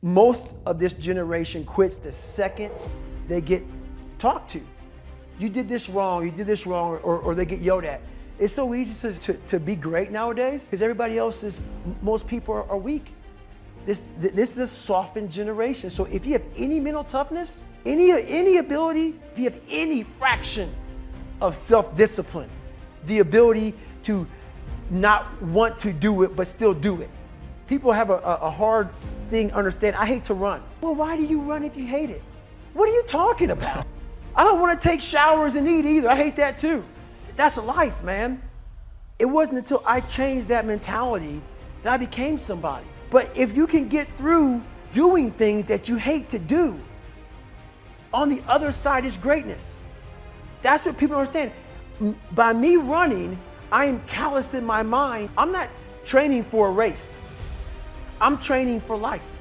Most of this generation quits the second they get talked to. You did this wrong, or they get yelled at. It's so easy to be great nowadays because everybody else most people are weak. This is a softened generation. So if you have any mental toughness, any ability, if you have any fraction of self-discipline, the ability to not want to do it but still do it. People have a hard thing understand. I hate to run. Well, why do you run if you hate it? What are you talking about? I don't want to take showers and eat either. I hate that too. That's life, man. It wasn't until I changed that mentality that I became somebody. But if you can get through doing things that you hate to do, on the other side is greatness. That's what people don't understand. By me running, I am callous in my mind. I'm not training for a race. I'm training for life.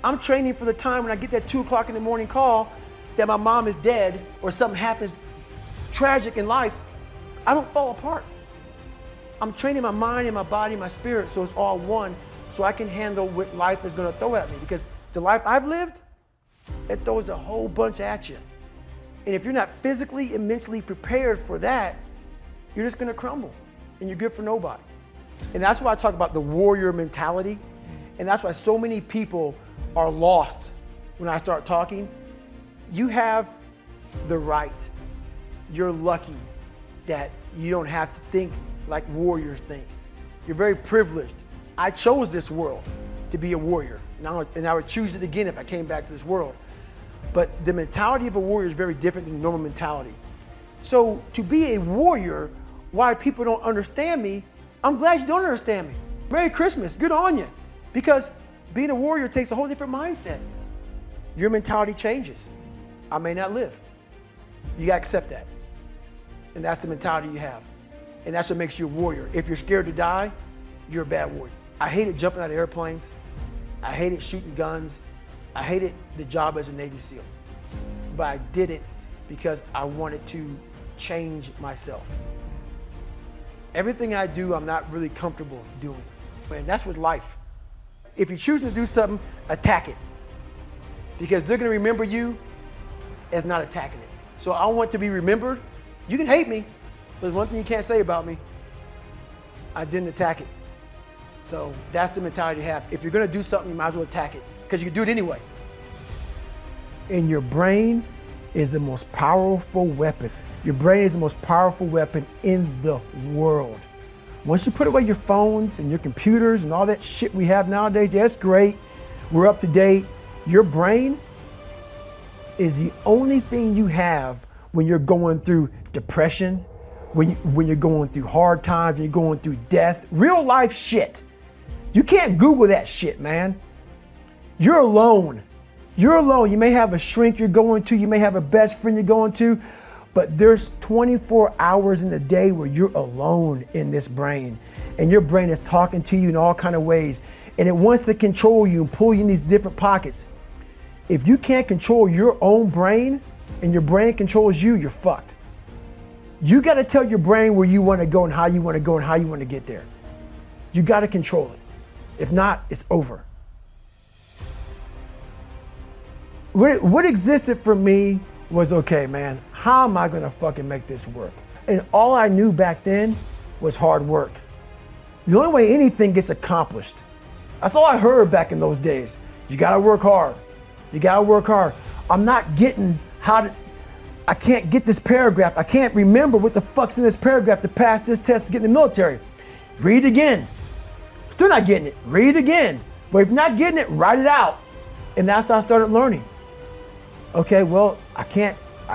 I'm training for the time when I get that 2 o'clock in the morning call that my mom is dead or something happens tragic in life. I don't fall apart. I'm training my mind and my body and my spirit so it's all one, so I can handle what life is going to throw at me. Because the life I've lived, it throws a whole bunch at you. And if you're not physically and mentally prepared for that, you're just going to crumble and you're good for nobody. And that's why I talk about the warrior mentality. And that's why so many people are lost when I start talking. You have the right. You're lucky that you don't have to think like warriors think. You're very privileged. I chose this world to be a warrior. And I would choose it again if I came back to this world. But the mentality of a warrior is very different than normal mentality. So to be a warrior, why people don't understand me, I'm glad you don't understand me. Merry Christmas, good on you. Because being a warrior takes a whole different mindset. Your mentality changes. I may not live. You gotta accept that. And that's the mentality you have. And that's what makes you a warrior. If you're scared to die, you're a bad warrior. I hated jumping out of airplanes. I hated shooting guns. I hated the job as a Navy SEAL. But I did it because I wanted to change myself. Everything I do, I'm not really comfortable doing. And that's with life. If you're choosing to do something, attack it. Because they're gonna remember you as not attacking it. So I want to be remembered. You can hate me, but there's one thing you can't say about me. I didn't attack it. So that's the mentality you have. If you're gonna do something, you might as well attack it, because you can do it anyway. And your brain is the most powerful weapon. Your brain is the most powerful weapon in the world. Once you put away your phones and your computers and all that shit we have nowadays, yeah, it's great. We're up to date. Your brain is the only thing you have when you're going through depression, when you're going through hard times, when you're going through death, real life shit. You can't Google that shit, man. You're alone. You're alone. You may have a shrink you're going to, you may have a best friend you're going to, but there's 24 hours in the day where you're alone in this brain, and your brain is talking to you in all kinds of ways, and it wants to control you and pull you in these different pockets. If you can't control your own brain and your brain controls you, you're fucked. You got to tell your brain where you want to go and how you want to go and how you want to get there. You got to control it. If not, it's over. What existed for me was, okay, man, how am I going to fucking make this work? And all I knew back then was hard work. The only way anything gets accomplished. That's all I heard back in those days. You got to work hard. You got to work hard. I'm not getting I can't get this paragraph. I can't remember what the fuck's in this paragraph to pass this test to get in the military. Read it again. Still not getting it. Read it again. But if you're not getting it, write it out. And that's how I started learning. Okay, well, I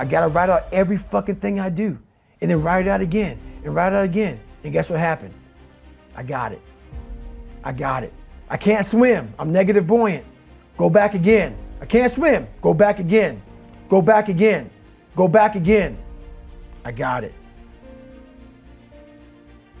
gotta write out every fucking thing I do. And then write it out again, and write it out again. And guess what happened? I got it. I got it. I can't swim. I'm negative buoyant. Go back again. I can't swim. Go back again. Go back again. Go back again. I got it.